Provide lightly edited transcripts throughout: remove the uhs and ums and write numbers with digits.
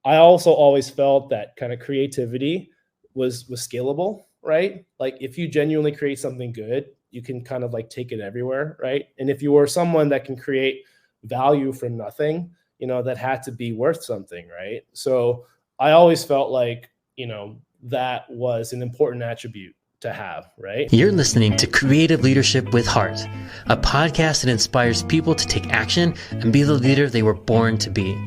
I also always felt that kind of creativity was scalable, right? Like if you genuinely create something good, you can kind of like take it everywhere, right? And if you were someone that can create value from nothing, that had to be worth something, right? So I always felt like, that was an important attribute to have, right? You're listening to Creative Leadership with Heart, a podcast that inspires people to take action and be the leader they were born to be.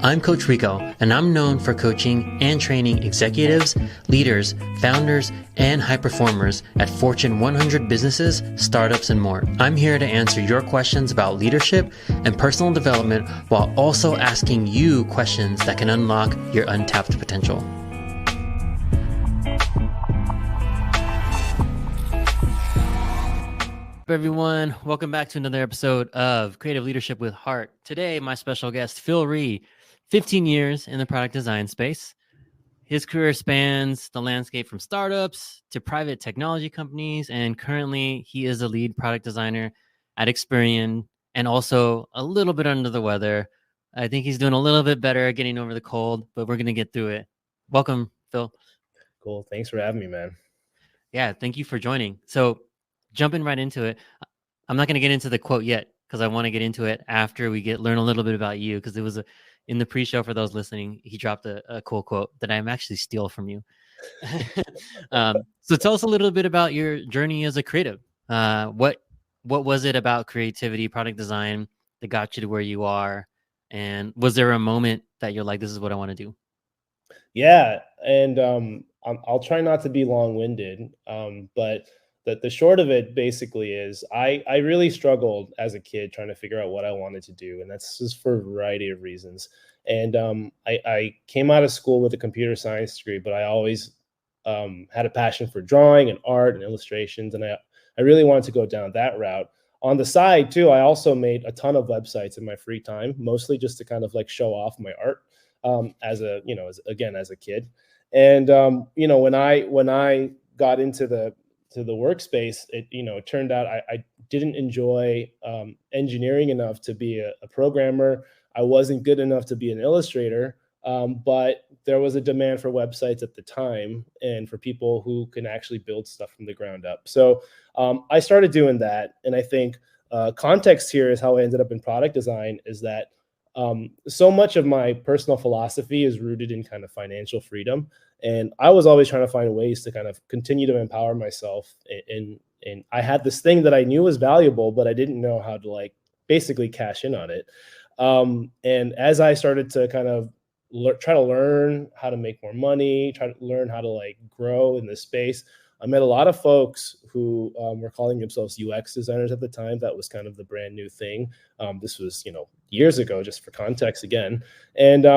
I'm Coach Rico, and I'm known for coaching and training executives, leaders, founders, and high performers at Fortune 100 businesses, startups, and more. I'm here to answer your questions about leadership and personal development while also asking you questions that can unlock your untapped potential. Everyone, welcome back to another episode of Creative Leadership with Heart. Today, my special guest, Phil Rhie, 15 years in the product design space. His career spans the landscape from startups to private technology companies, and currently he is a lead product designer at Experian and also a little bit under the weather. I think he's doing a little bit better getting over the cold, but we're going to get through it. Welcome, Phil. Cool. Thanks for having me, man. Yeah, thank you for joining. So jumping right into it, I'm not going to get into the quote yet because I want to get into it after we learn a little bit about you, because it was in the pre-show for those listening. He dropped a cool quote that I'm actually steal from you. So tell us a little bit about your journey as a creative. What was it about creativity, product design that got you to where you are? And was there a moment that you're like, this is what I want to do? Yeah, and I'll try not to be long-winded, but the short of it basically is I really struggled as a kid trying to figure out what I wanted to do, and that's just for a variety of reasons. And I came out of school with a computer science degree, but I always had a passion for drawing and art and illustrations, and I really wanted to go down that route. On the side too, I also made a ton of websites in my free time, mostly just to kind of like show off my art as a kid. And when I got into the workspace, it turned out I didn't enjoy engineering enough to be a programmer. I wasn't good enough to be an illustrator, but there was a demand for websites at the time and for people who can actually build stuff from the ground up. So I started doing that, and I think context here is how I ended up in product design. Is that so much of my personal philosophy is rooted in kind of financial freedom. And I was always trying to find ways to kind of continue to empower myself. And I had this thing that I knew was valuable, but I didn't know how to like basically cash in on it. And as I started to kind of try to learn how to make more money, try to learn how to like grow in this space, I met a lot of folks who were calling themselves UX designers at the time. That was kind of the brand new thing. This was, years ago, just for context again. And,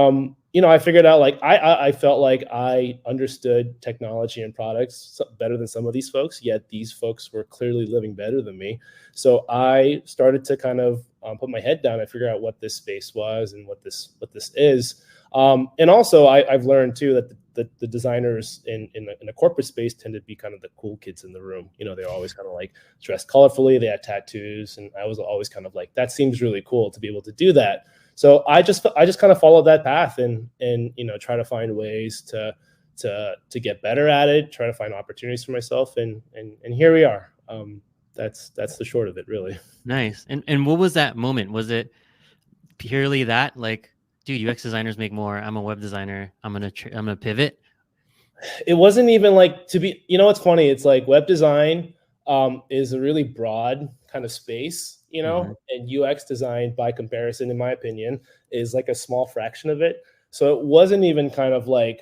I figured out like, I felt like I understood technology and products better than some of these folks, yet these folks were clearly living better than me. So I started to kind of put my head down and figure out what this space was and what this is. And also I've learned too that the designers in the corporate space tend to be kind of the cool kids in the room. They're always kind of like dressed colorfully. They had tattoos, and I was always kind of like, that seems really cool to be able to do that. So I just kind of followed that path and try to find ways to get better at it, try to find opportunities for myself, and here we are. That's the short of it, really. Nice. And what was that moment? Was it purely that, like, dude, UX designers make more, I'm a web designer, I'm gonna pivot? It wasn't even like to be, what's funny, it's like web design is a really broad kind of space, and UX design by comparison, in my opinion, is like a small fraction of it. So it wasn't even kind of like,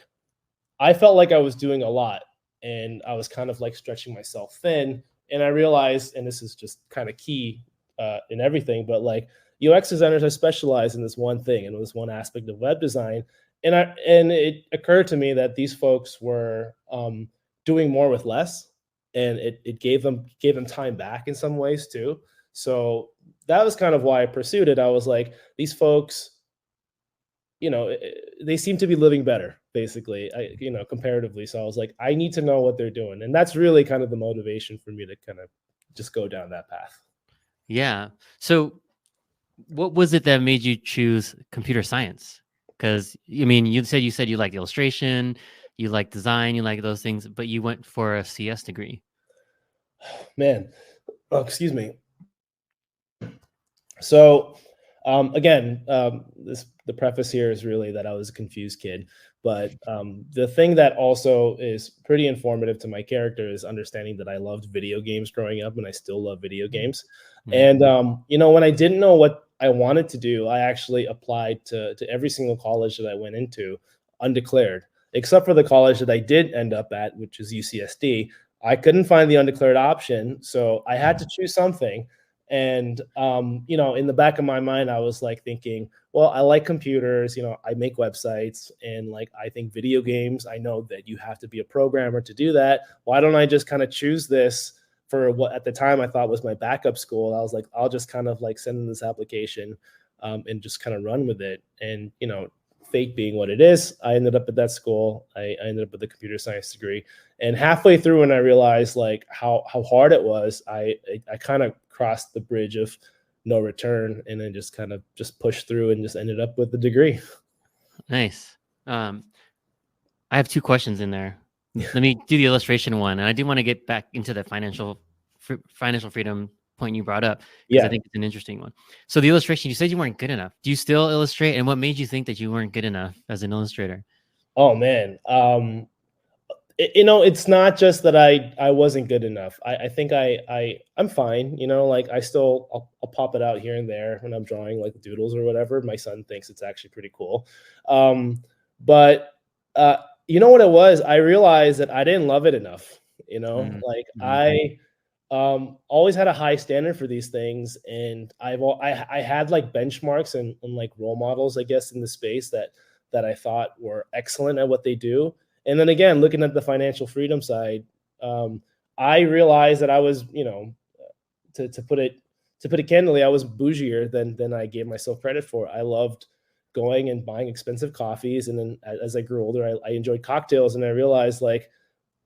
I felt like I was doing a lot and I was kind of like stretching myself thin. And I realized, and this is just kind of key in everything, but like UX designers are specialized in this one thing and this one aspect of web design. And it occurred to me that these folks were doing more with less, and it gave them time back in some ways too. So that was kind of why I pursued it. I was like, these folks, they seem to be living better, basically, comparatively. So I was like, I need to know what they're doing. And that's really kind of the motivation for me to kind of just go down that path. Yeah. So what was it that made you choose computer science? Because I mean, you said you like illustration, you like design, you like those things, but you went for a CS degree. Man, oh, excuse me. So, again, the preface here is really that I was a confused kid, but the thing that also is pretty informative to my character is understanding that I loved video games growing up, and I still love video games. Mm, And when I didn't know what I wanted to do, I actually applied to every single college that I went into, undeclared, except for the college that I did end up at, which is UCSD. I couldn't find the undeclared option, so I had to choose something. And in the back of my mind, I was like thinking, well, I like computers, I make websites, and like I think video games, I know that you have to be a programmer to do that. Why don't I just kind of choose this for what at the time I thought was my backup school? I was like, I'll just kind of like send in this application and just kind of run with it. And fate being what it is, I ended up at that school. I ended up with a computer science degree. And halfway through, when I realized like how hard it was, I kind of crossed the bridge of no return, and then just kind of just pushed through and just ended up with the degree. nice. I have two questions in there. Let me do the illustration one, and I do want to get back into the financial freedom point you brought up because I Yeah. think it's an interesting one. So the illustration, you said you weren't good enough. Do you still illustrate, and what made you think that you weren't good enough as an illustrator? Oh man. It's not just that I wasn't good enough. I think I'm fine. Like I'll pop it out here and there when I'm drawing like doodles or whatever. My son thinks it's actually pretty cool. But you know what it was? I realized that I didn't love it enough. Like Mm-hmm. I always had a high standard for these things, and I had like benchmarks and like role models, I guess, in the space that I thought were excellent at what they do. And then again, looking at the financial freedom side, I realized that I was, to put it candidly, I was bougier than I gave myself credit for. I loved going and buying expensive coffees, and then as I grew older, I enjoyed cocktails, and I realized like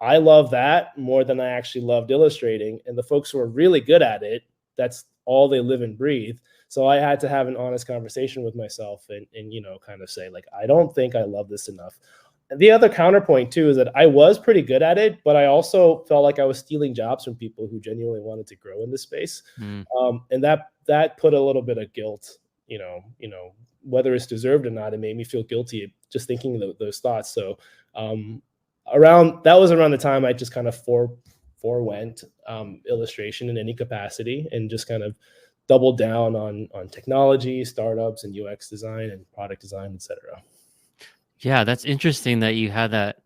I love that more than I actually loved illustrating. And the folks who are really good at it, that's all they live and breathe. So I had to have an honest conversation with myself and kind of say, like, I don't think I love this enough. And the other counterpoint too is that I was pretty good at it, but I also felt like I was stealing jobs from people who genuinely wanted to grow in this space. Mm. And that put a little bit of guilt, whether it's deserved or not. It made me feel guilty just thinking those thoughts. So that was around the time I just kind of forewent illustration in any capacity and just kind of doubled down on technology, startups, and UX design and product design, etc. Yeah, that's interesting that you had that.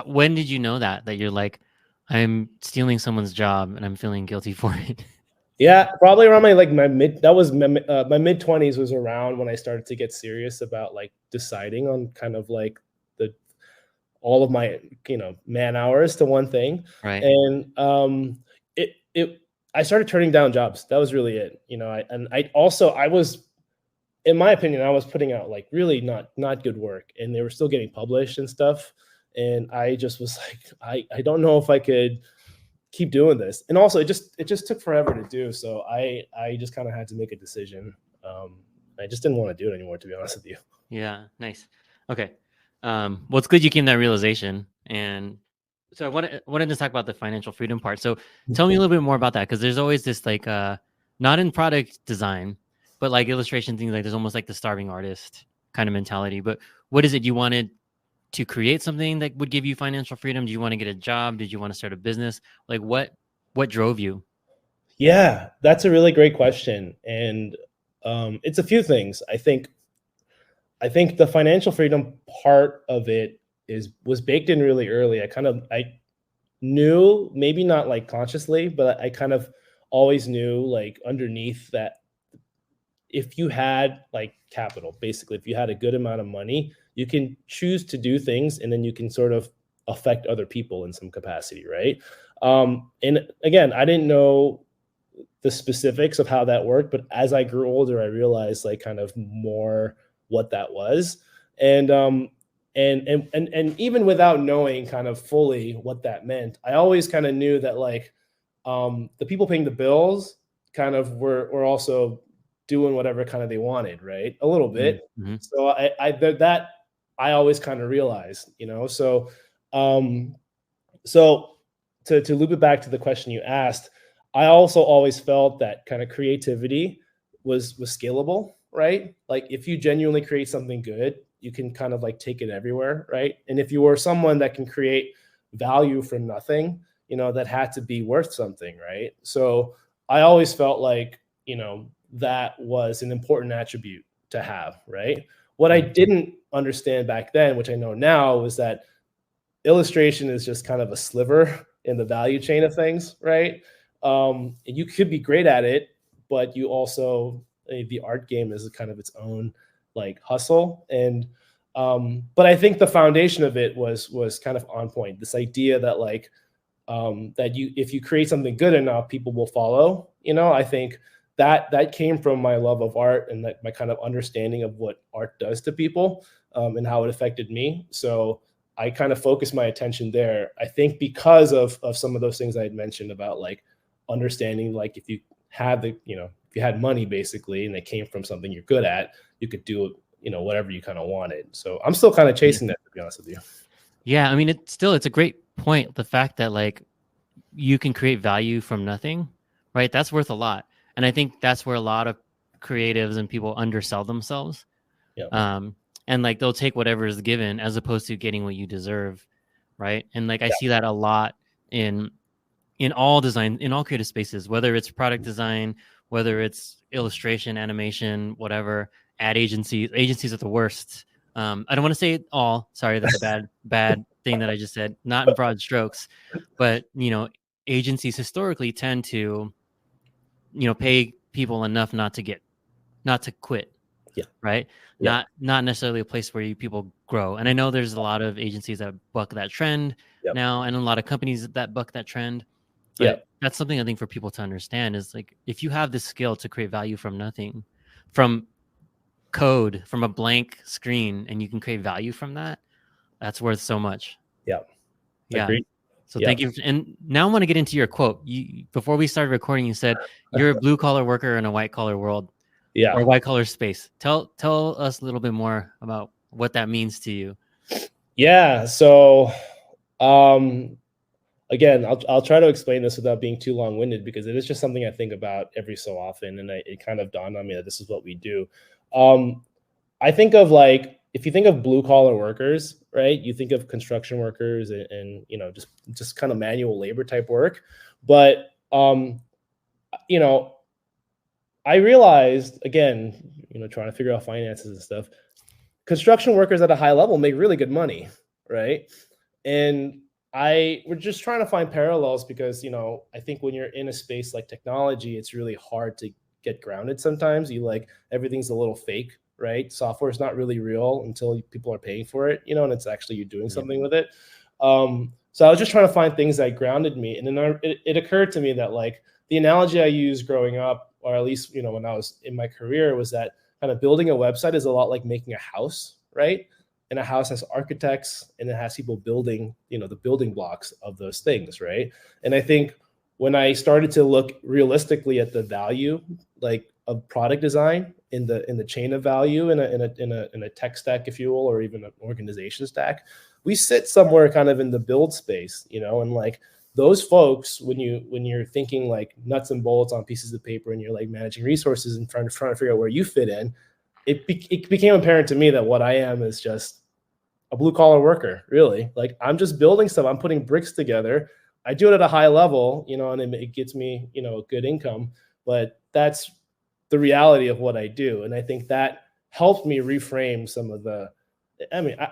When did you know that you're like, I'm stealing someone's job and I'm feeling guilty for it? Yeah, probably around my mid-20s was around when I started to get serious about like deciding on kind of like the all of my man hours to one thing. Right. And it I started turning down jobs. That was really it. I was, in my opinion, I was putting out like really not good work, and they were still getting published and stuff. And I just was like, I don't know if I could keep doing this. And also it just took forever to do. So I just kind of had to make a decision. I just didn't want to do it anymore, to be honest with you. Yeah. Nice. Okay. Well, it's good you came to that realization. And so I wanted to talk about the financial freedom part. So tell me a little bit more about that, because there's always this like not in product design, but like illustration things, like there's almost like the starving artist kind of mentality. But what is it you wanted to create something that would give you financial freedom? Do you want to get a job? Did you want to start a business? Like what drove you? Yeah, that's a really great question. And it's a few things. I think the financial freedom part of it was baked in really early. I knew, maybe not like consciously, but I kind of always knew like underneath that if you had like capital, basically, if you had a good amount of money, you can choose to do things, and then you can sort of affect other people in some capacity, right? And again, I didn't know the specifics of how that worked, but as I grew older, I realized like kind of more what that was. And and even without knowing kind of fully what that meant, I always kind of knew that like the people paying the bills kind of were also doing whatever kind of they wanted, right? A little bit. Mm-hmm. So that I always kind of realized, um, so to loop it back to the question you asked, I also always felt that kind of creativity was scalable, right? Like if you genuinely create something good, you can kind of like take it everywhere, right? And if you were someone that can create value from nothing, that had to be worth something, right? So I always felt like, that was an important attribute to have, right? What I didn't understand back then, which I know now, was that illustration is just kind of a sliver in the value chain of things, right? You could be great at it, but you also the art game is kind of its own like hustle. And but I think the foundation of it was kind of on point. This idea that like that if you create something good enough, people will follow. I think that came from my love of art and that my kind of understanding of what art does to people, and how it affected me. So I kind of focused my attention there. I think because of some of those things I had mentioned about like understanding, like if you had if you had money basically, and it came from something you're good at, you could do whatever you kind of wanted. So I'm still kind of chasing that, to be honest with you. Yeah, I mean, it's a great point. The fact that like you can create value from nothing, right? That's worth a lot. And I think that's where a lot of creatives and people undersell themselves. Yeah. And like they'll take whatever is given as opposed to getting what you deserve, right? And like I see that a lot in all design, in all creative spaces, whether it's product design, whether it's illustration, animation, whatever. Ad agencies are the worst. I don't want to say it all. Sorry, that's a bad thing that I just said. Not in broad strokes, but agencies historically tend to pay people enough not to quit. Yeah. Right. Yeah. Not necessarily a place where people grow. And I know there's a lot of agencies that buck that trend Yep. now, and a lot of companies that buck that trend. But Yeah. that's something I think for people to understand is like, if you have this skill to create value from nothing, from code, from a blank screen, and you can create value from that, that's worth so much. Yeah. Yeah. Agreed. So Yeah. thank you. And now I want to get into your quote. You, before we started recording, you said you're a blue collar worker in a white collar world. Yeah. Or white collar space. Tell us a little bit more about what that means to you. Yeah. So, again, I'll try to explain this without being too long winded, because it is just something I think about every so often, and it kind of dawned on me that this is what we do. I think of like, if you think of blue collar workers, right? You think of construction workers and just kind of manual labor type work, but I realized, again, trying to figure out finances and stuff, construction workers at a high level make really good money, right? And we're just trying to find parallels, because I think when you're in a space like technology, it's really hard to get grounded sometimes. Everything's a little fake, right? Software is not really real until people are paying for it, and it's actually you doing something with it. So I was just trying to find things that grounded me, and then it occurred to me that like the analogy I used growing up, or at least when I was in my career, was that kind of building a website is a lot like making a house, right? And a house has architects, and it has people building, the building blocks of those things, right? And I think when I started to look realistically at the value, like of product design in the chain of value in a tech stack, if you will, or even an organization stack, we sit somewhere kind of in the build space, and like those folks, when you're thinking like nuts and bolts on pieces of paper, and you're like managing resources and trying to figure out where you fit in, it became apparent to me that what I am is just a blue collar worker, really. Like I'm just building stuff. I'm putting bricks together. I do it at a high level, and it gets me, a good income, but that's the reality of what I do. And I think that helped me reframe some of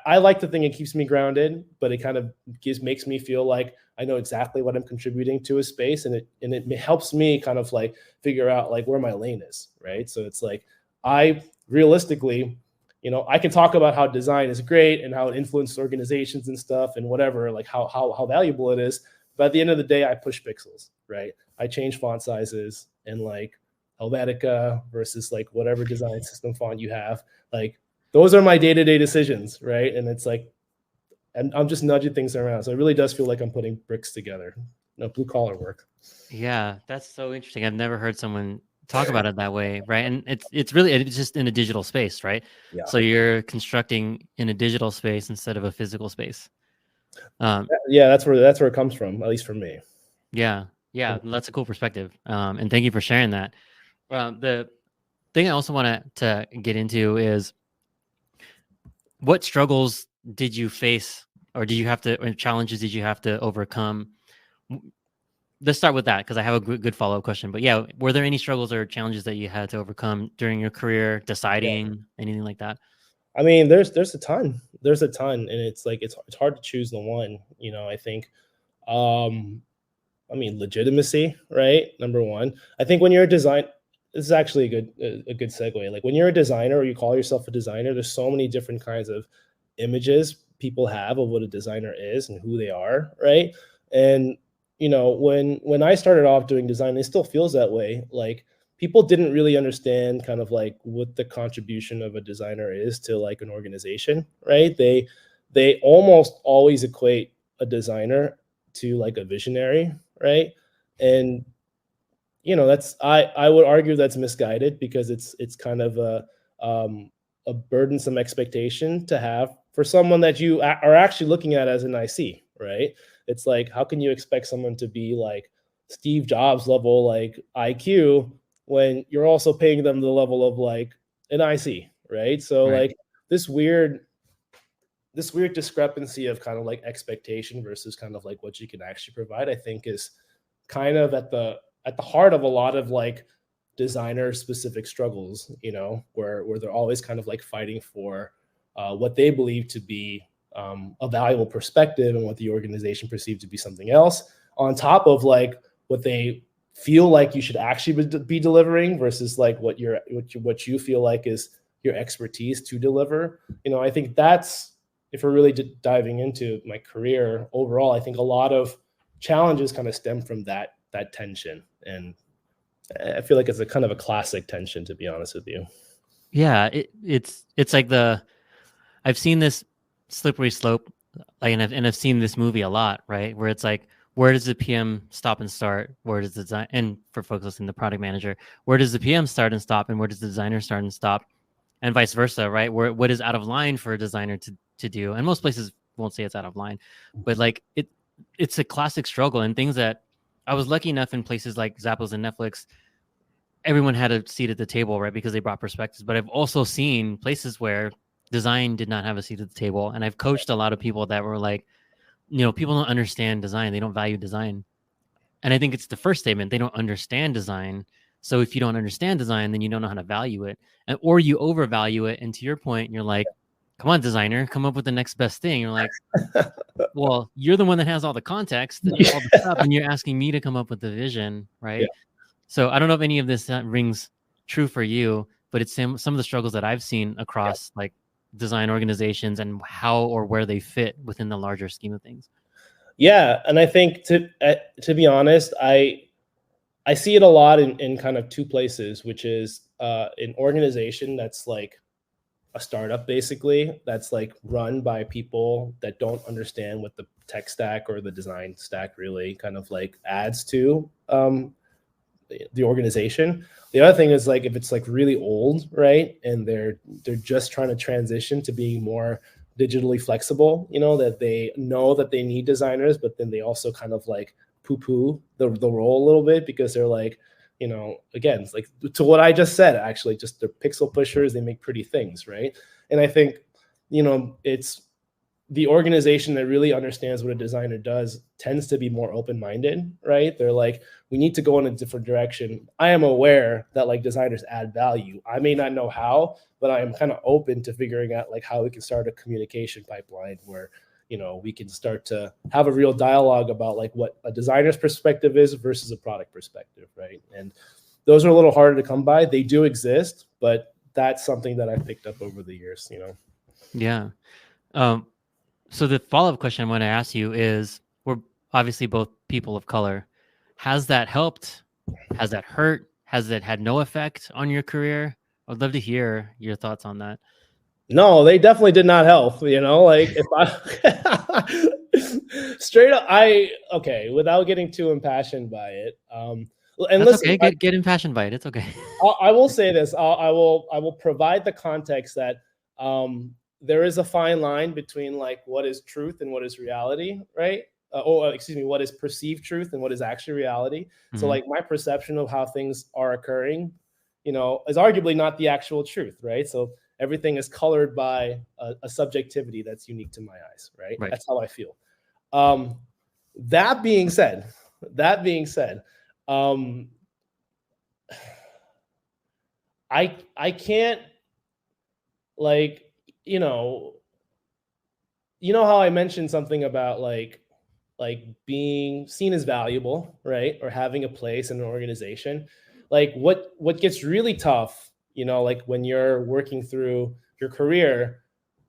I like to think it keeps me grounded, but it kind of makes me feel like I know exactly what I'm contributing to a space, and it helps me kind of like figure out like where my lane is, right? So it's like I realistically, I can talk about how design is great and how it influences organizations and stuff and whatever, like how valuable it is. But at the end of the day, I push pixels, right? I change font sizes, and like Helvetica versus like whatever design system font you have, like those are my day-to-day decisions, right? And it's like I'm just nudging things around. So it really does feel like I'm putting bricks together. Blue collar work. Yeah, that's so interesting. I've never heard someone talk about it that way, right? And it's just in a digital space, right? Yeah. So you're constructing in a digital space instead of a physical space. Yeah, that's where it comes from, at least for me. Yeah, yeah, that's a cool perspective. And thank you for sharing that. The thing I also want to get into is what struggles did you face, or challenges did you have to overcome? Let's start with that because I have a good follow up question. But yeah, were there any struggles or challenges that you had to overcome during your career, Yeah. deciding anything like that? I mean, there's a ton. There's a ton, and it's like it's hard to choose the one. I think. Um, I mean, legitimacy, right? Number one. I think when you're a design, this is actually a good segue. Like when you're a designer or you call yourself a designer, there's so many different kinds of images people have of what a designer is and who they are, right? And when I started off doing design, it still feels that way. Like people didn't really understand kind of like what the contribution of a designer is to like an organization, right? They almost always equate a designer to like a visionary, right? And that's I would argue that's misguided because it's kind of a burdensome expectation to have for someone that you are actually looking at as an IC, right? It's like how can you expect someone to be like Steve Jobs level like IQ when you're also paying them the level of like an IC, right? So Right. like this weird this weird discrepancy of kind of like expectation versus kind of like what you can actually provide, I think is kind of at the heart of a lot of like designer specific struggles, where they're always kind of like fighting for what they believe to be a valuable perspective and what the organization perceived to be something else, on top of like what they feel like you should actually be delivering versus like what you feel like is your expertise to deliver. I think that's, if we're really diving into my career overall, I think a lot of challenges kind of stem from that tension, and I feel like it's a kind of a classic tension, to be honest with you. Yeah, it's like I've seen this slippery slope, like, and I've seen this movie a lot, right? Where it's like, where does the PM stop and start? Where does the design, and for folks listening, the product manager, where does the PM start and stop, and where does the designer start and stop, and vice versa, right? Where what is out of line for a designer to do, and most places won't say it's out of line, but like it's a classic struggle, and things that I was lucky enough in places like Zappos and Netflix, everyone had a seat at the table, right? Because they brought perspectives. But I've also seen places where design did not have a seat at the table. And I've coached a lot of people that were like, people don't understand design. They don't value design. And I think it's the first statement. They don't understand design. So if you don't understand design, then you don't know how to value it. Or you overvalue it. And to your point, you're like, come on, designer, come up with the next best thing. You're like, well, you're the one that has all the context and all the stuff, and you're asking me to come up with the vision, Yeah. right? So I don't know if any of this rings true for you, but it's some of the struggles that I've seen across like design organizations and how or where they fit within the larger scheme of things. Yeah, and I think to be honest, I see it a lot in kind of two places, which is an organization that's like a startup basically, that's like run by people that don't understand what the tech stack or the design stack really kind of like adds to the organization. The other thing is like if it's like really old, right, and they're just trying to transition to being more digitally flexible, that they know that they need designers, but then they also kind of like poo-poo the role a little bit because they're like, again, it's like to what I just said, actually, just they're pixel pushers, they make pretty things, right? And I think, it's the organization that really understands what a designer does tends to be more open-minded, right? They're like, we need to go in a different direction. I am aware that like designers add value. I may not know how, but I am kind of open to figuring out like how we can start a communication pipeline where, we can start to have a real dialogue about like what a designer's perspective is versus a product perspective, right? And those are a little harder to come by. They do exist, but that's something that I've picked up over the years, Yeah. So the follow-up question I want to ask you is, we're obviously both people of color. Has that helped? Has that hurt? Has it had no effect on your career? I'd love to hear your thoughts on that. No, they definitely did not help, like if I straight up, okay, without getting too impassioned by it, And That's listen, okay. Get impassioned by it. It's okay. I will say this. I will provide the context that there is a fine line between like what is truth and what is reality, right? Excuse me, what is perceived truth and what is actually reality. So Mhm. like my perception of how things are occurring, is arguably not the actual truth, right? So everything is colored by a subjectivity that's unique to my eyes, right? Right. That's how I feel. Um, that being said, that being said, um, I can't like you know how I mentioned something about like being seen as valuable, right? Or having a place in an organization. Like what gets really tough, like when you're working through your career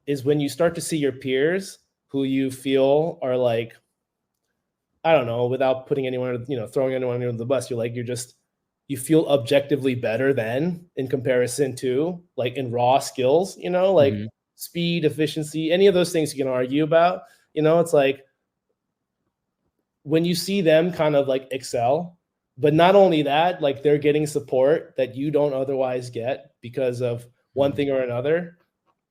is when you start to see your peers who you feel are like, I don't know, without putting anyone, throwing anyone under the bus, you feel objectively better than in comparison to like in raw skills, like Mhm. speed, efficiency, any of those things you can argue about. It's like when you see them kind of like excel, but not only that, like they're getting support that you don't otherwise get because of one Mhm. thing or another.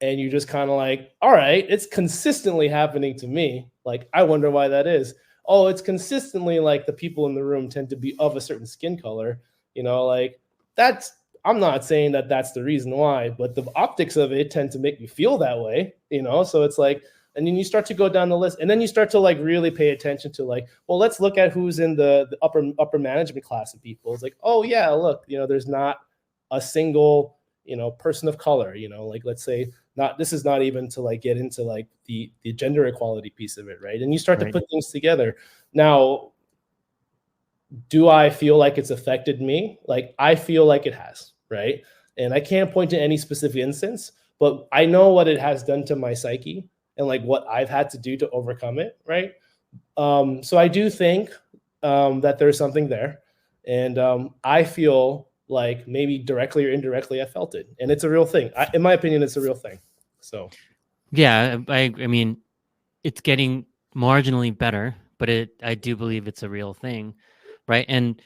And you just kind of like, all right, it's consistently happening to me. Like, I wonder why that is. Oh, it's consistently like the people in the room tend to be of a certain skin color, like that's, I'm not saying that that's the reason why, but the optics of it tend to make me feel that way, so it's like, and then you start to go down the list and then you start to like really pay attention to like, well, let's look at who's in the upper management class of people. It's like, oh yeah, look, there's not a single, person of color, like let's say, not, this is not even to like get into like the gender equality piece of it, right? And you start to Right. put things together. Now, do I feel like it's affected me? Like I feel like it has, right? And I can't point to any specific instance, but I know what it has done to my psyche and like what I've had to do to overcome it, right? So I do think that there's something there, and I feel like maybe directly or indirectly I felt it, and it's a real thing. In my opinion, it's a real thing. So Yeah, I mean, it's getting marginally better, but I do believe it's a real thing, right? And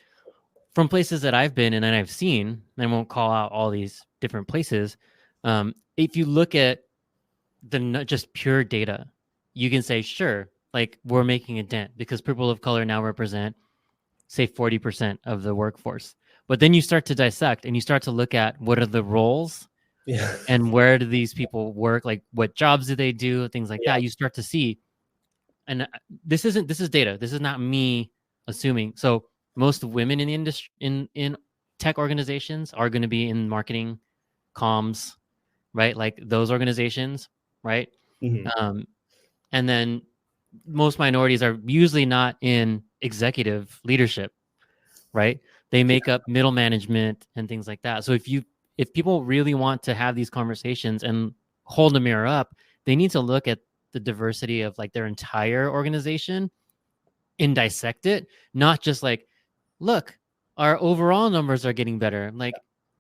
from places that I've been and I've seen, I won't call out all these different places. If you look at just pure data, you can say, sure, like we're making a dent because people of color now represent, say, 40% of the workforce. But then you start to dissect and you start to look at what are the roles yeah, and where do these people work, like what jobs do they do, things like yeah, that. You start to see, and this is data. This is not me assuming. So most women in the industry in tech organizations are going to be in marketing, comms, right? Like those organizations, right? hmm, Um, and then most minorities are usually not in executive leadership, right? They make up middle management and things like that. So if people really want to have these conversations and hold a mirror up, they need to look at the diversity of like their entire organization and dissect it, not just like, look, our overall numbers are getting better. Like,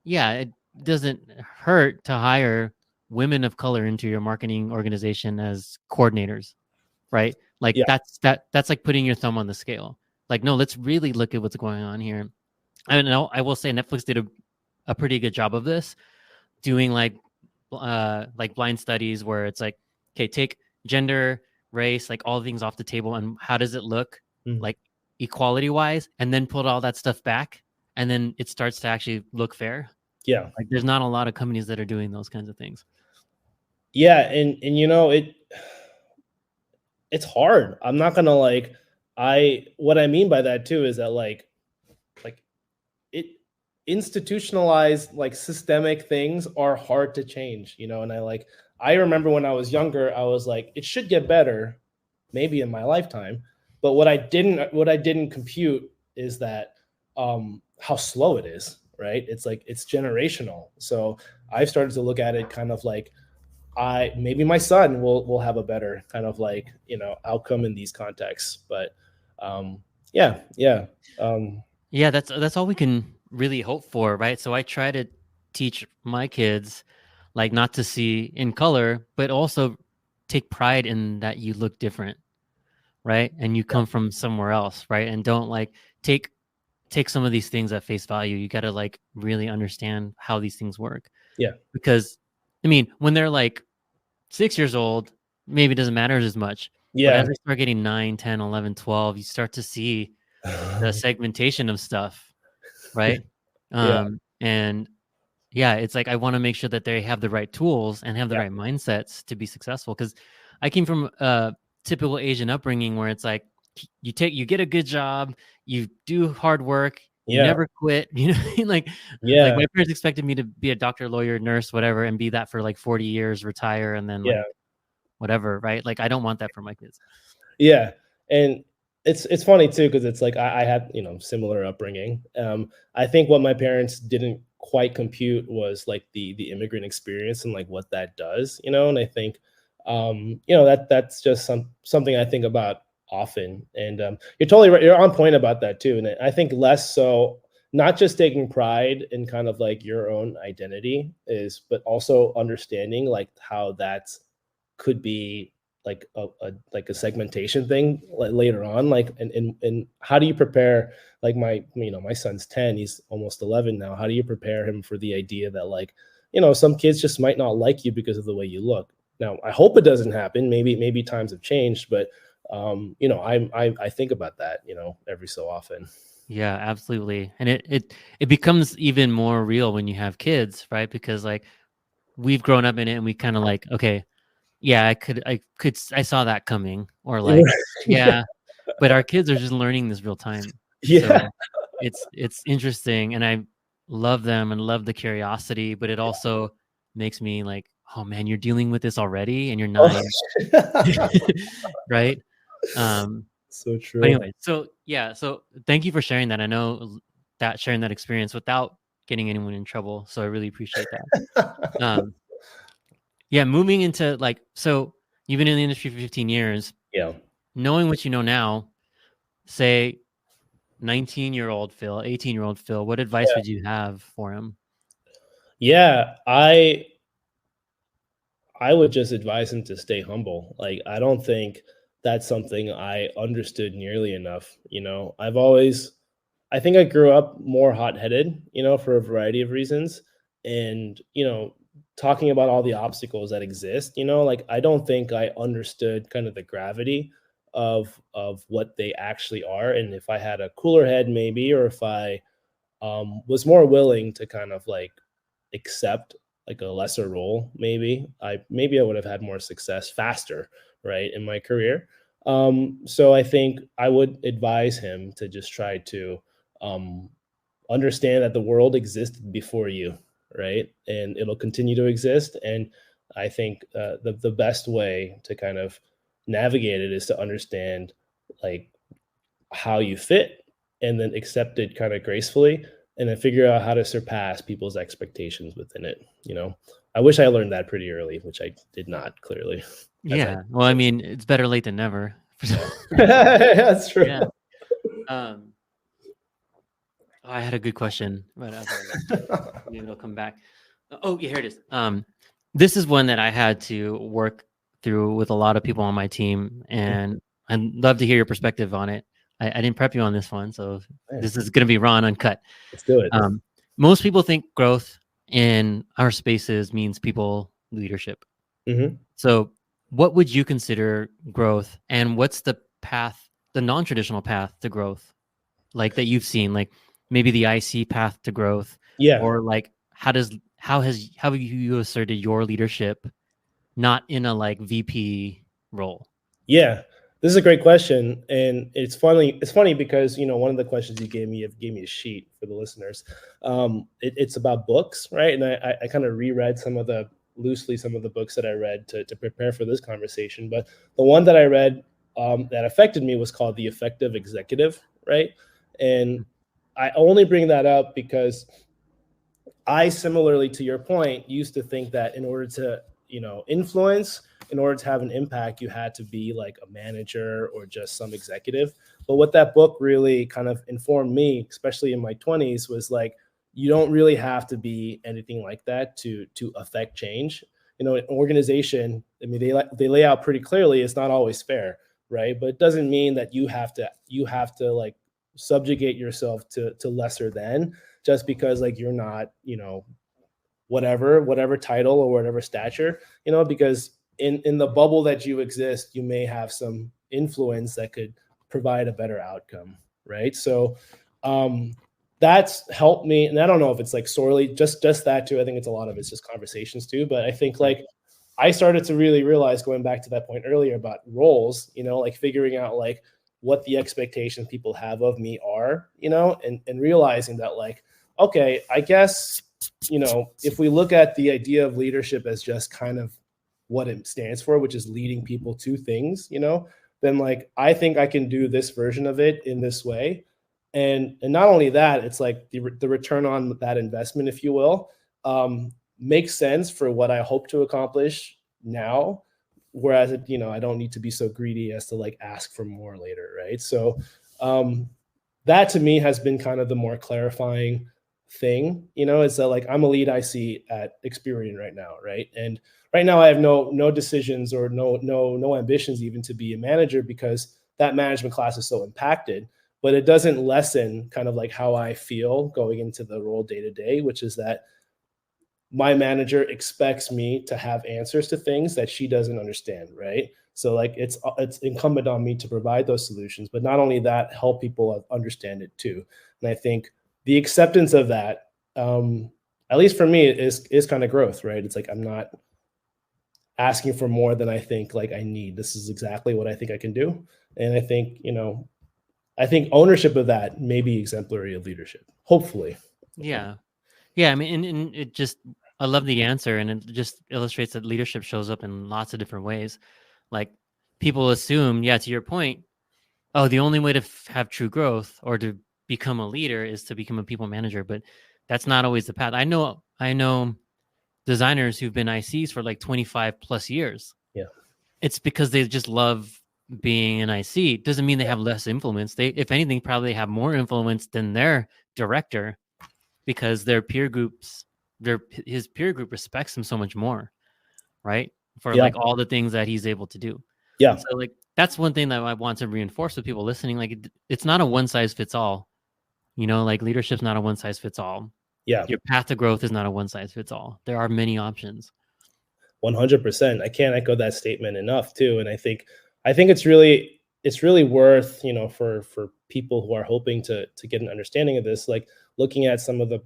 yeah, it doesn't hurt to hire women of color into your marketing organization as coordinators, right? Like yeah, that's like putting your thumb on the scale. Like, no, let's really look at what's going on here. I know I will say Netflix did a pretty good job of this, doing like blind studies where it's like, okay, take gender, race, like all things off the table, and how does it look mhm, like equality wise, and then put all that stuff back, and then it starts to actually look fair. yeah, Like there's not a lot of companies that are doing those kinds of things. yeah, and it's hard. I'm not gonna like, I what I mean by that too is that like it institutionalized like systemic things are hard to change, and I remember when I was younger, I was like, it should get better, maybe in my lifetime. But what I didn't compute is that how slow it is, right? It's like it's generational. So I've started to look at it kind of like, I maybe my son will have a better kind of like, outcome in these contexts. But yeah, yeah. Yeah, that's all we can really hope for, right? So I try to teach my kids like not to see in color, but also take pride in that you look different, right? And you Yeah. come from somewhere else, right? And don't like take take some of these things at face value. You got to like really understand how these things work. Yeah. Because I mean, when they're like 6 years old, maybe it doesn't matter as much. But Yeah. as they start getting 9, 10, 11, 12, you start to see the segmentation of stuff, right? Yeah. And yeah, it's like I want to make sure that they have the right tools and have the Yeah. right mindsets to be successful. Because I came from a typical Asian upbringing where it's like you get a good job, you do hard work, you Yeah. never quit. You know, like Yeah. my parents expected me to be a doctor, lawyer, nurse, whatever, and be that for like 40 years, retire, and then Yeah. like whatever, right? Like I don't want that for my kids. Yeah, and it's funny too because it's like I had similar upbringing. I think what my parents didn't quite compute was like the immigrant experience and like what that does, and I think that's just something I think about often. And you're totally right. You're on point about that too. And I think less so not just taking pride in kind of like your own identity but also understanding like how that's could be like a segmentation thing later on, like and how do you prepare like my son's 10, he's almost 11 now. How do you prepare him for the idea that like some kids just might not like you because of the way you look? Now I hope it doesn't happen. Maybe times have changed, but I think about that every so often. Yeah, absolutely. And it becomes even more real when you have kids, right? Because like we've grown up in it and we kind of like, okay, yeah, I saw that coming, or like, Yeah. yeah, but our kids are just learning this real time. Yeah. So it's interesting, and I love them and love the curiosity, but it also makes me like, oh man, you're dealing with this already and you're not Oh, even right. Um, so but true. anyway, so yeah, so thank you for sharing that. I know that sharing that experience without getting anyone in trouble. So I really appreciate that. Yeah, moving into like, so you've been in the industry for 15 years, Yeah. knowing what you know now, say 19-year-old Phil, 18-year-old Phil, what advice would you have for him? Yeah, I would just advise him to stay humble. Like, I don't think that's something I understood nearly enough. I think I grew up more hot-headed, for a variety of reasons. And, talking about all the obstacles that exist, like I don't think I understood kind of the gravity of what they actually are. And if I had a cooler head, maybe, or if I was more willing to kind of like accept like a lesser role, maybe I would have had more success faster, right, in my career. So I think I would advise him to just try to um, understand that the world existed before you, right, and it'll continue to exist. And I think the best way to kind of navigate it is to understand like how you fit and then accept it kind of gracefully and then figure out how to surpass people's expectations within it. I wish I learned that pretty early, which I did not clearly. as I Yeah, well, I mean, it's better late than never. That's true. Yeah. Um, oh, I had a good question, but maybe it'll come back. Oh, yeah, here it is. This is one that I had to work through with a lot of people on my team, and I'd love to hear your perspective on it. I didn't prep you on this one, so Man, this is going to be raw and uncut. let's do it. Most people think growth in our spaces means people leadership. Hmm. So, what would you consider growth, and what's the path, the non-traditional path to growth, like that you've seen, like maybe the IC path to growth, Yeah. or like how have you asserted your leadership, not in a like VP role? Yeah, this is a great question, and it's funny. It's funny because one of the questions you gave me a sheet for the listeners. It's about books, right? And I kind of reread some of the books that I read to prepare for this conversation. But the one that I read that affected me was called "The Effective Executive," right? And I only bring that up because I, similarly to your point, used to think that in order to, influence, in order to have an impact, you had to be like a manager or just some executive. But what that book really kind of informed me, especially in my 20s, was like you don't really have to be anything like that to affect change. An organization, I mean, they lay out pretty clearly it's not always fair, right? But it doesn't mean that you have to like subjugate yourself to lesser than, just because like you're not, whatever title or whatever stature, because in the bubble that you exist, you may have some influence that could provide a better outcome, right? So that's helped me. And I don't know if it's like sorely just that too. I think it's a lot of it's just conversations too. But I think like I started to really realize, going back to that point earlier about roles, like figuring out like what the expectations people have of me are, and realizing that like, okay, I guess, if we look at the idea of leadership as just kind of what it stands for, which is leading people to things, then like I think I can do this version of it in this way. And not only that, it's like the return on that investment, if you will, makes sense for what I hope to accomplish now. Whereas, I don't need to be so greedy as to like ask for more later, right? So that to me has been kind of the more clarifying thing, is that like I'm a lead IC at Experian right now, right? And right now I have no decisions or no ambitions even to be a manager, because that management class is so impacted. But it doesn't lessen kind of like how I feel going into the role day to day, which is that my manager expects me to have answers to things that she doesn't understand, right? So like it's incumbent on me to provide those solutions, but not only that, help people understand it too. And I think the acceptance of that, at least for me, is kind of growth, right? It's like I'm not asking for more than I think like I need. This is exactly what I think I can do. And I think, I think ownership of that may be exemplary of leadership, hopefully. Yeah. Yeah. I mean, and it just, I love the answer. And it just illustrates that leadership shows up in lots of different ways. Like people assume, to your point, oh, the only way to have true growth or to become a leader is to become a people manager. But that's not always the path. I know designers who've been ICs for like 25 plus years. Yeah. It's because they just love being an IC. Doesn't mean they have less influence. They, if anything, probably have more influence than their director, because their peer groups, his peer group respects him so much more, right? For like all the things that he's able to do. Yeah. So like that's one thing that I want to reinforce with people listening. Like it's not a one size fits all. Like leadership's not a one size fits all. Yeah. Your path to growth is not a one size fits all. There are many options. 100%. I can't echo that statement enough too. And I think it's really worth, for people who are hoping to get an understanding of this, like looking at some of the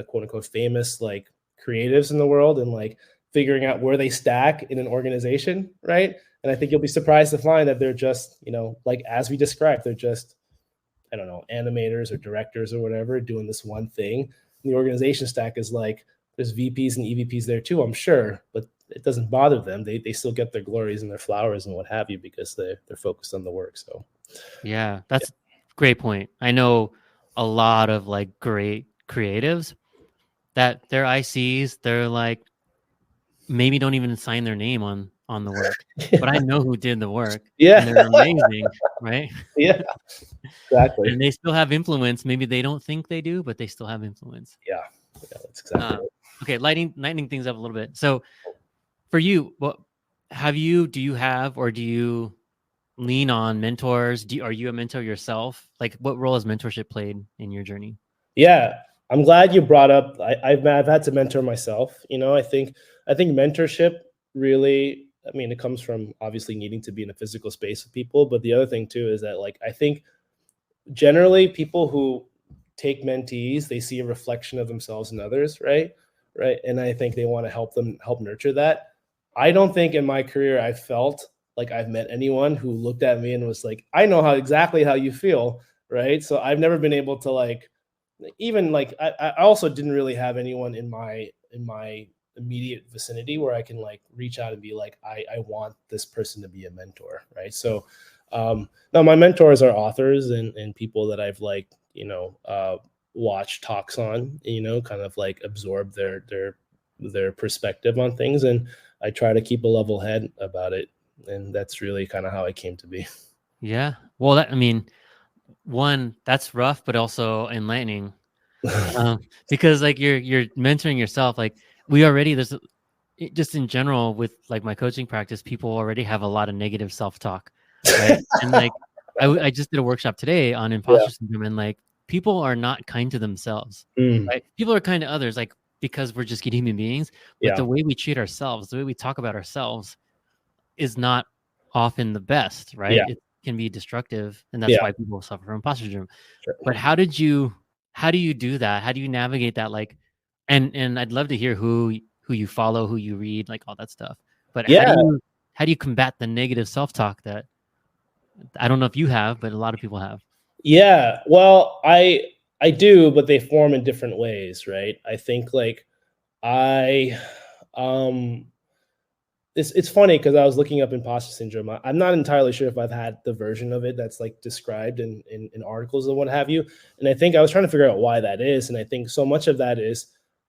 quote unquote famous like creatives in the world and like figuring out where they stack in an organization, right? And I think you'll be surprised to find that they're just, like as we described, they're just, I don't know, animators or directors or whatever doing this one thing. And the organization stack is like there's VPs and EVPs there too, I'm sure, but it doesn't bother them. They still get their glories and their flowers and what have you, because they're focused on the work. So yeah, that's a great point. I know a lot of like great creatives that they're ICs, they're like maybe don't even sign their name on the work, but I know who did the work. Yeah. And they're amazing, right? Yeah, exactly. And they still have influence. Maybe they don't think they do, but they still have influence. Yeah, that's exactly right. Okay, lightening things up a little bit. So for you, what do you have, or do you lean on mentors? Are you a mentor yourself? Like what role has mentorship played in your journey? Yeah, I'm glad you brought up, I've had to mentor myself. I think mentorship really, it comes from obviously needing to be in a physical space with people. But the other thing too is that like, I think generally people who take mentees, they see a reflection of themselves in others, right? And I think they want to help nurture that. I don't think in my career I felt like I've met anyone who looked at me and was like, I know exactly how you feel, right? So I've never been able to like, even like, I also didn't really have anyone in my immediate vicinity where I can like reach out and be like, I want this person to be a mentor, right? So no, my mentors are authors and people that I've like, watched talks on, kind of like absorb their perspective on things, and I try to keep a level head about it, and that's really kind of how I came to be. Yeah, well, one, that's rough, but also enlightening, because like you're mentoring yourself. Like just in general with like my coaching practice, people already have a lot of negative self-talk, right? And like I just did a workshop today on Yeah. imposter syndrome, and like people are not kind to themselves, Mm, right? People are kind to others, like because we're just good human beings. But the yeah. way we treat ourselves, the way we talk about ourselves, is not often the best, Yeah. right? It can be destructive, and that's Yeah. why people suffer from imposter syndrome. Sure. But how do you do that? How do you navigate that? Like, and I'd love to hear who you follow, who you read, like all that stuff. But Yeah. how do you combat the negative self-talk that I don't know if you have, but a lot of people have? Yeah. Well, I do, but they form in different ways, right? I think like I um it's funny because I was looking up imposter syndrome. I'm not entirely sure if I've had the version of it that's like described in articles and what have you. And I think I was trying to figure out why that is. And I think so much of that is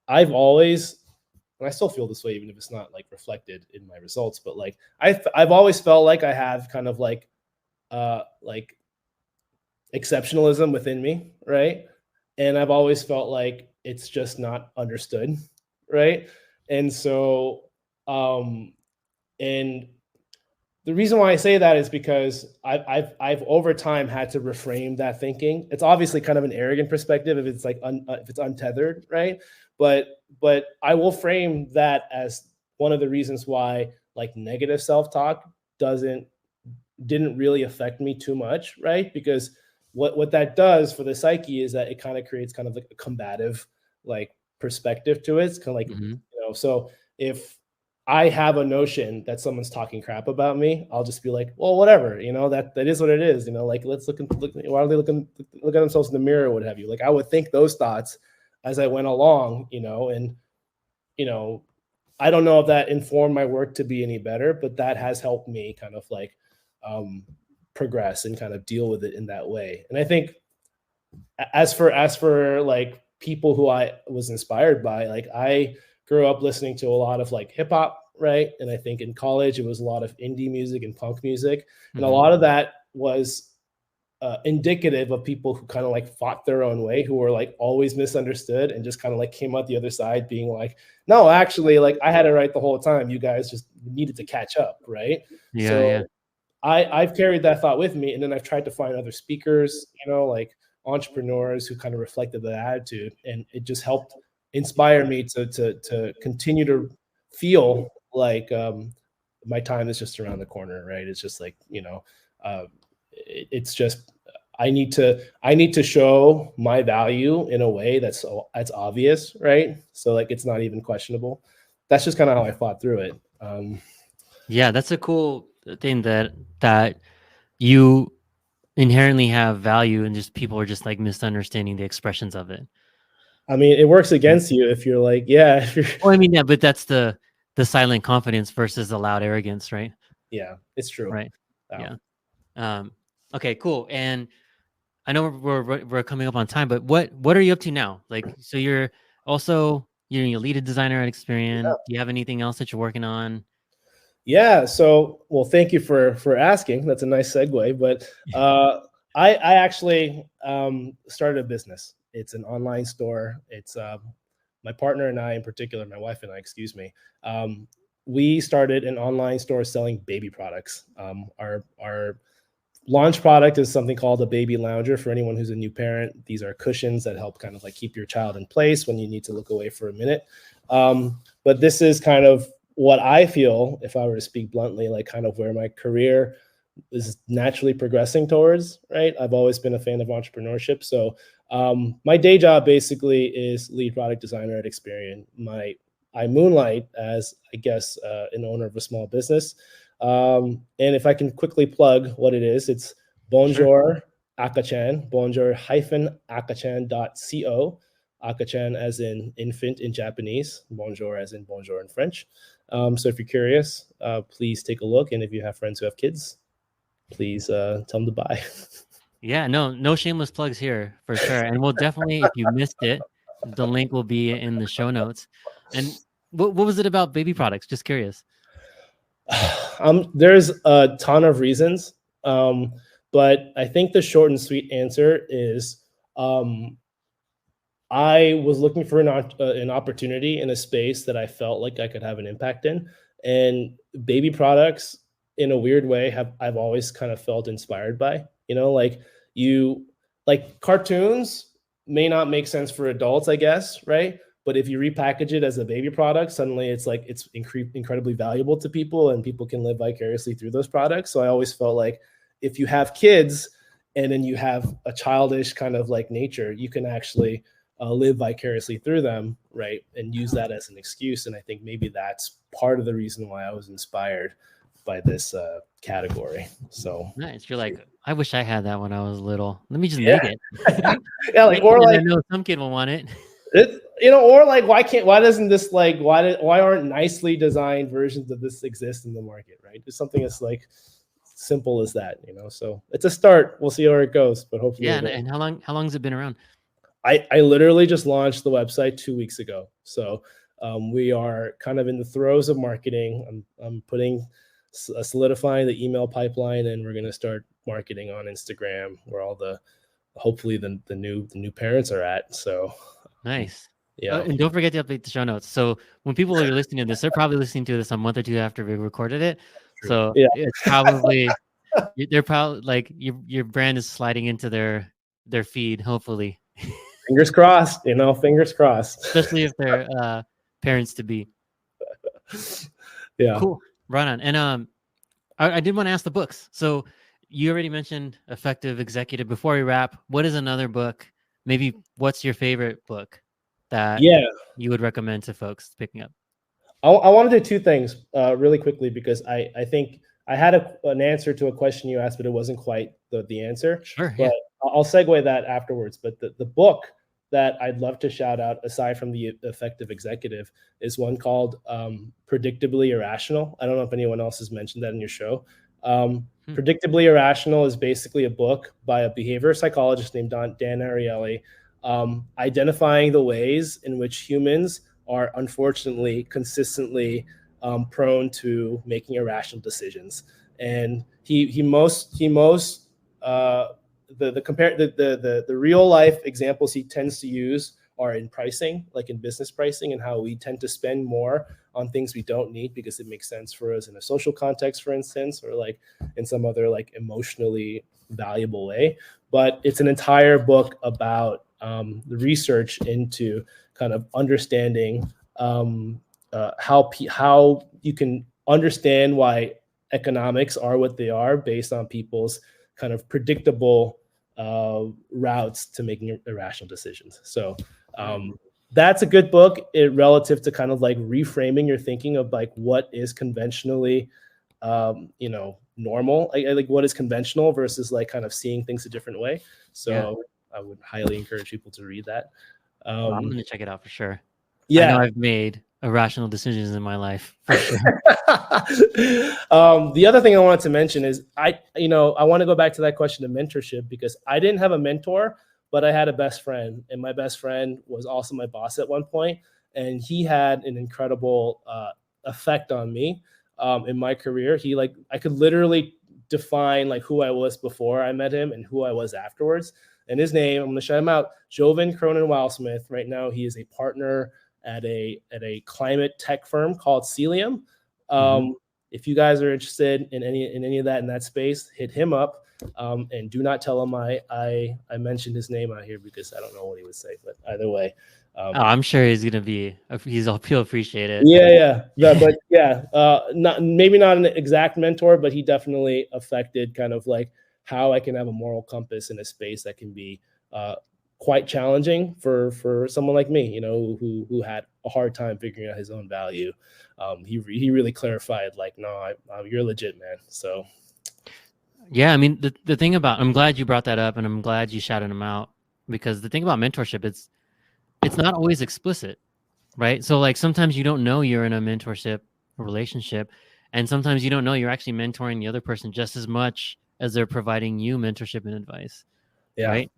I've always, and I still feel this way even if it's not like reflected in my results, but like I've always felt like I have kind of like exceptionalism within me, right? And I've always felt like it's just not understood, right? And so um and the reason why I say that is because I've over time had to reframe that thinking. It's obviously kind of an arrogant perspective if it's like if it's untethered, right? But I will frame that as one of the reasons why like negative self talk doesn't didn't really affect me too much, right? Because what that does for the psyche is that it kind of creates kind of like a combative like perspective to it. It's kind of like, Mhm. so if I have a notion that someone's talking crap about me, I'll just be like, well, whatever, that is what it is, like let's look, why are they look at themselves in the mirror or what have you? Like I would think those thoughts as I went along, and you know, I don't know if that informed my work to be any better, but that has helped me kind of like um, progress and kind of deal with it in that way. And I think as for like people who I was inspired by, like I grew up listening to a lot of like hip hop, right? And I think in college it was a lot of indie music and punk music, and a Mhm. lot of that was indicative of people who kind of like fought their own way, who were like always misunderstood and just kind of like came out the other side being like, no, actually, like I had it right the whole time. You guys just needed to catch up, right? Yeah, yeah. So I've carried that thought with me, and then I've tried to find other speakers, like entrepreneurs who kind of reflected that attitude, and it just helped inspire me to continue to feel like my time is just around the corner, right? It's just like it's just I need to show my value in a way that's obvious, right? So like it's not even questionable. That's just kind of how I fought through it. Yeah, that's a cool thing that you inherently have value, and just people are just like misunderstanding the expressions of it. I mean, it works Yeah. against you if you're like, yeah, if you're, Well, I mean, yeah, but that's the silent confidence versus the loud arrogance, right? yeah, it's true. Right. Um, Yeah. Um, okay, cool. And I know we're coming up on time, but what are you up to now? Like, so you're a lead designer at Experian. Do you have anything else that you're working on? yeah. So, well, thank you for asking. That's a nice segue. But I actually started a business. It's an online store. It's my partner and I, in particular, my wife and I, excuse me. We started an online store selling baby products. Our launch product is something called a baby lounger for anyone who's a new parent. These are cushions that help kind of like keep your child in place when you need to look away for a minute. But this is kind of what I feel, if I were to speak bluntly, like kind of where my career is naturally progressing towards, right? I've always been a fan of entrepreneurship. So my day job basically is lead product designer at Experian. I moonlight as, I guess, an owner of a small business. And if I can quickly plug what it is, it's Sure. Bonjour Akachan, bonjour-akachan.co. Akachan as in infant in Japanese, bonjour as in bonjour in French. So if you're curious, please take a look. And if you have friends who have kids, please tell them to buy. Yeah, no shameless plugs here for sure. And we'll definitely, if you missed it, the link will be in the show notes. And what was it about baby products? Just curious. There's a ton of reasons, but I think the short and sweet answer is um, I was looking for an opportunity in a space that I felt like I could have an impact in, and baby products, in a weird way, have I've always kind of felt inspired by. Like like cartoons may not make sense for adults, I guess, right? But if you repackage it as a baby product, suddenly it's like it's incredibly valuable to people, and people can live vicariously through those products. So I always felt like if you have kids and then you have a childish kind of like nature, you can actually live vicariously through them, right? And use that as an excuse. And I think maybe that's part of the reason why I was inspired by this category. So Nice. You're like, I wish I had that when I was little. Let me just yeah, make it. yeah, like, or And I like know some kid will want it. it, or like why doesn't this like why aren't nicely designed versions of this exist in the market, right? It's something that's like simple as that, So it's a start. We'll see where it goes, but hopefully, Yeah. And how long has it been around? I literally just launched the website 2 weeks ago. So we are kind of in the throes of marketing. I'm solidifying the email pipeline, and we're going to start marketing on Instagram, where all hopefully the new parents are at. So Nice. yeah. And don't forget to update the show notes. So when people are listening to this, they're probably listening to this a month or two after we recorded it. True. So Yeah. it's probably they're probably like your brand is sliding into their feed, hopefully. Fingers crossed, fingers crossed. Especially if they're parents to be. Yeah. Cool. Right on. And I did want to ask the books. So you already mentioned Effective Executive. Before we wrap, what is another book? Maybe what's your favorite book that you would recommend to folks picking up? I want to do two things really quickly, because I think I had an answer to a question you asked, but it wasn't quite the answer. Sure. But Yeah. I'll segue that afterwards. But the book that I'd love to shout out, aside from the Effective Executive, is one called Predictably Irrational. I don't know if anyone else has mentioned that in your show. Predictably Irrational is basically a book by a behavioral psychologist named Dan Ariely, identifying the ways in which humans are unfortunately consistently prone to making irrational decisions. And the real life examples he tends to use are in pricing, like in business pricing, and how we tend to spend more on things we don't need because it makes sense for us in a social context, for instance, or like in some other like emotionally valuable way. But it's an entire book about the research into kind of understanding how you can understand why economics are what they are based on people's kind of predictable routes to making irrational decisions. So that's a good book relative to kind of like reframing your thinking of like what is conventionally normal, like what is conventional versus like kind of seeing things a different way. So I would highly encourage people to read that. I'm going to check it out for sure. Yeah, I know I've made irrational decisions in my life for sure. The other thing I wanted to mention is I want to go back to that question of mentorship, because I didn't have a mentor, but I had a best friend, and my best friend was also my boss at one point, and he had an incredible effect on me in my career. I could literally define like who I was before I met him and who I was afterwards. And his name, I'm going to shout him out, Joven Cronin Wildsmith. Right now, he is a partner at a climate tech firm called Celium. If you guys are interested in any of that in that space, hit him up, and do not tell him I mentioned his name out here, because I don't know what he would say. But either way, I'm sure he'll appreciate it. Maybe not an exact mentor, but he definitely affected kind of like how I can have a moral compass in a space that can be quite challenging for someone like me, who had a hard time figuring out his own value. He really clarified, like, no, you're legit, man. So, yeah, I mean, the thing about, I'm glad you brought that up, and I'm glad you shouted him out, because the thing about mentorship, it's not always explicit, right? So like sometimes you don't know you're in a mentorship relationship, and sometimes you don't know you're actually mentoring the other person just as much as they're providing you mentorship and advice. yeah. Right.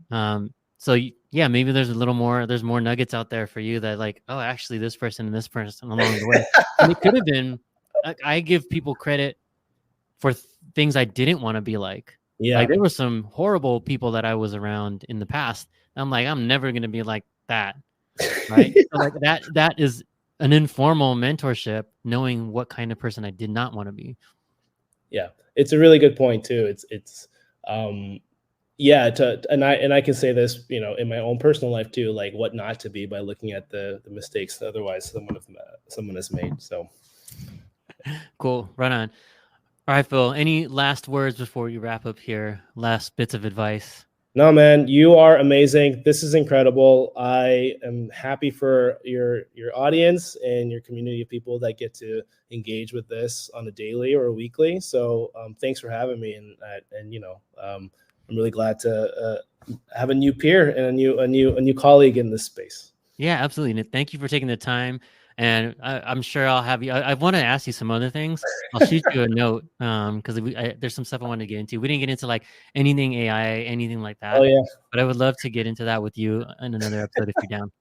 So yeah, maybe there's more nuggets out there for you that like, oh, actually this person and this person along the way. And it could have been, I give people credit for things I didn't want to be like. Yeah. Like there were some horrible people that I was around in the past. I'm like, I'm never going to be like that. Right. So like that is an informal mentorship, knowing what kind of person I did not want to be. Yeah. It's a really good point too. yeah, and I can say this, in my own personal life too, like what not to be by looking at the mistakes that otherwise someone has made. So Cool. Right on. All right, Phil, any last words before we wrap up here? Last bits of advice? no, man, you are amazing. This is incredible. I am happy for your audience and your community of people that get to engage with this on a daily or a weekly. So thanks for having me, and I'm really glad to have a new peer and a new colleague in this space. Yeah, absolutely. And thank you for taking the time. And I'm sure I'll have you. I want to ask you some other things. I'll shoot you a note because there's some stuff I want to get into. We didn't get into like anything AI, anything like Oh that. yeah, But I would love to get into that with you in another episode if you're down.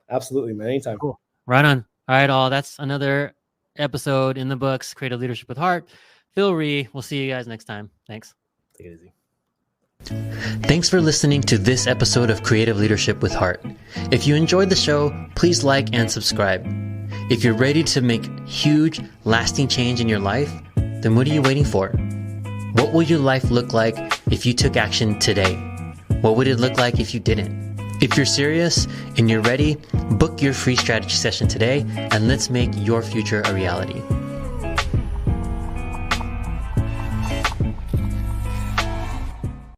absolutely, man. Anytime. Cool. Right on. All right, all. That's another episode in the books. Creative Leadership with Heart. Phil Rhie. We'll see you guys next time. Thanks. Take it easy. Thanks for listening to this episode of Creative Leadership with Heart. If you enjoyed the show, please like and subscribe. If you're ready to make huge, lasting change in your life, then what are you waiting for? What will your life look like if you took action today? What would it look like if you didn't? If you're serious and you're ready, book your free strategy session today and let's make your future a reality.